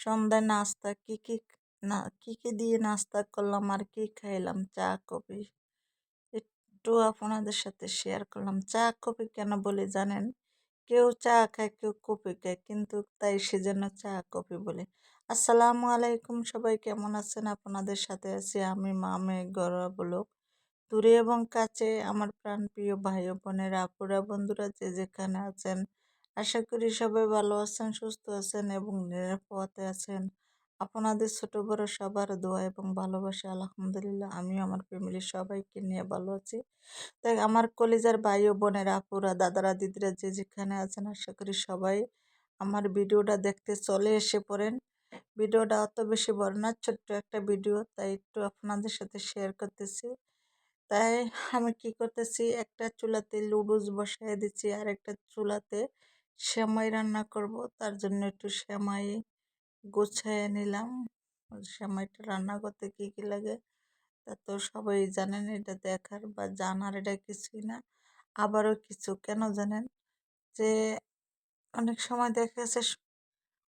সন্ধ্যায় নাস্তা কি কি দিয়ে নাস্তা করলাম আর কি খাইলাম, চা কফি একটু আপনাদের সাথে শেয়ার করলাম। চা কফি কেন বলি জানেন? কেউ চা খায়, কেউ কফি খায়, কিন্তু তাই সেজন্য চা কফি বলে। আসসালামু আলাইকুম, সবাই কেমন আছেন? আপনাদের সাথে আছি আমি মামে গড়া ব্লগ। দূরে এবং কাছে আমার প্রাণপ্রিয় ভাই ও বোনেরা, আপুরা, বন্ধুরা যে যেখানে আছেন, আশা করি সবাই ভালো আছেন, সুস্থ আছেন এবং নিরাপদে আছেন। আপনাদের ছোট বড় সবার দোয়া এবং ভালোবাসা আলহামদুলিল্লাহ আমিও আমার ফ্যামিলির সবাইকে নিয়ে ভালো আছি। তাই আমার কলিজার ভাই ও বোনেরা, আপুরা, দাদারা, দিদিরা যে যেখানে আছেন, আশা করি সবাই আমার ভিডিওটা দেখতে চলে এসে পড়েন। ভিডিওটা অত বেশি বড় না, ছোট্ট একটা ভিডিও, তাই একটু আপনাদের সাথে শেয়ার করতেছি। তাই আমি কি করতেছি, একটা চুলাতে লুডুস বসায় দিচ্ছি আর একটা চুলাতে সেমাই রান্না করব। তার জন্য একটু সেমাই গুছিয়ে নিলাম। সেমাইটা রান্না করতে কি কি লাগে তা তো সবাই জানেন, এটা দেখার বা জানার এটা কিছুই না। আবারও কিছু কেন জানেন, যে অনেক সময় দেখা যাচ্ছে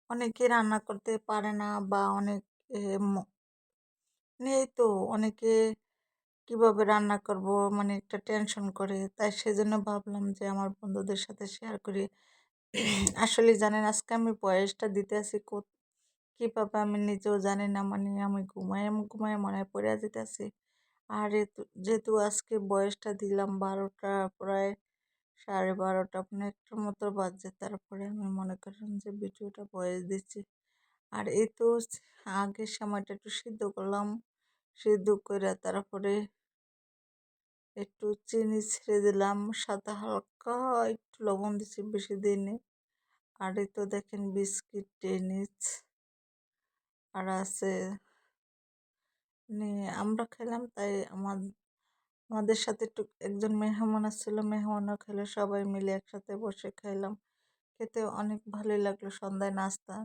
অনেকে রান্না করতে পারে না, বা অনেক এ, ম- নেই তো, অনেকে কিভাবে রান্না করব মানে একটা টেনশন করে। তাই সেজন্য ভাবলাম যে আমার বন্ধুদের সাথে শেয়ার করি। আসলে জানেন, আজকে আমি বয়সটা দিতে আছি কিভাবে আমি নিজেও জানি না, মানে আমি ঘুমায় ঘুমায় মনে হয় পড়ে যেতেছি। আর যেহেতু আজকে বয়সটা দিলাম 12টা, প্রায় 12:30 মানে একটার মতো বাজছে, তারপরে আমি মনে করেন যে ভিডিওটা বয়স দিচ্ছি। আর এই তো আগের সময়টা একটু সিদ্ধ করলাম, সিদ্ধ করে তারপরে একটু চিনি ছেড়ে দিলাম, সাথে হালকা একটু লবণ দিচ্ছি, বেশি দিইনি। আর এই তো দেখেন বিস্কিট টেনিস আর আছে নিয়ে আমরা খেলাম। তাই আমাদের সাথে একটু একজন মেহমান আসছিল, মেহমানও খেলো, সবাই মিলে একসাথে বসে খাইলাম। খেতে অনেক ভালোই লাগলো। সন্ধ্যায় নাস্তা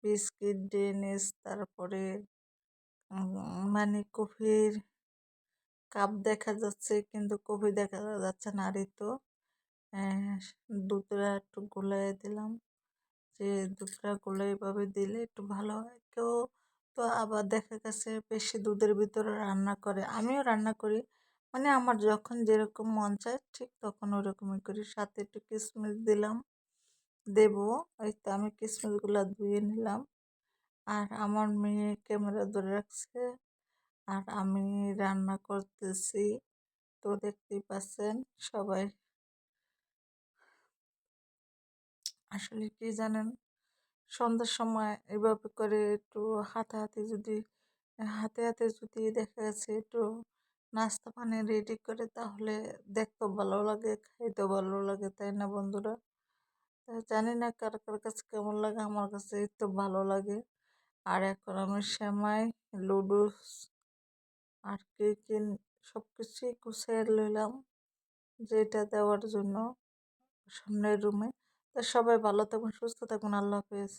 বিস্কিট ডেনিস, তারপরে মানে কফির কাপ দেখা যাচ্ছে, কিন্তু কফি দেখা যাচ্ছে না। আর এই তো আহ, দুধটা একটু গুলাই দিলাম, যে দুধটা গুলাই এভাবে দিলে একটু ভালো হয়। কেউ তো আবার দেখা গেছে বেশি দুধের ভিতরে রান্না করে, আমিও রান্না করি, মানে আমার যখন যেরকম মন চায় ঠিক তখন ওরকমই করি। সাথে একটু কিশমিশ দিলাম, দেবো। এই তো আমি কিশমিশগুলো ধুয়ে নিলাম। আর আমার মেয়ে ক্যামেরা ধরে রাখছে আর আমি রান্না করতেছি, তো দেখতেই পাচ্ছেন সবাই। আসলে কি জানেন, সন্ধ্যার সময় এভাবে করে একটু হাতে হাতে যদি দেখা যাচ্ছে একটু নাস্তা পানি রেডি করে, তাহলে দেখতেও ভালো লাগে, খাইতেও ভালো লাগে, তাই না বন্ধুরা? জানি না কার কার কাছে কেমন লাগে, আমার কাছে তো ভালো লাগে। আর এখন আমি সেমাই, লুডুস আর কেক সব কিছুই গুছিয়ে লইলাম, যেটা দেওয়ার জন্য সামনের রুমে। তা সবাই ভালো থাকুন, সুস্থ থাকুন, আল্লাহ হাফেজ।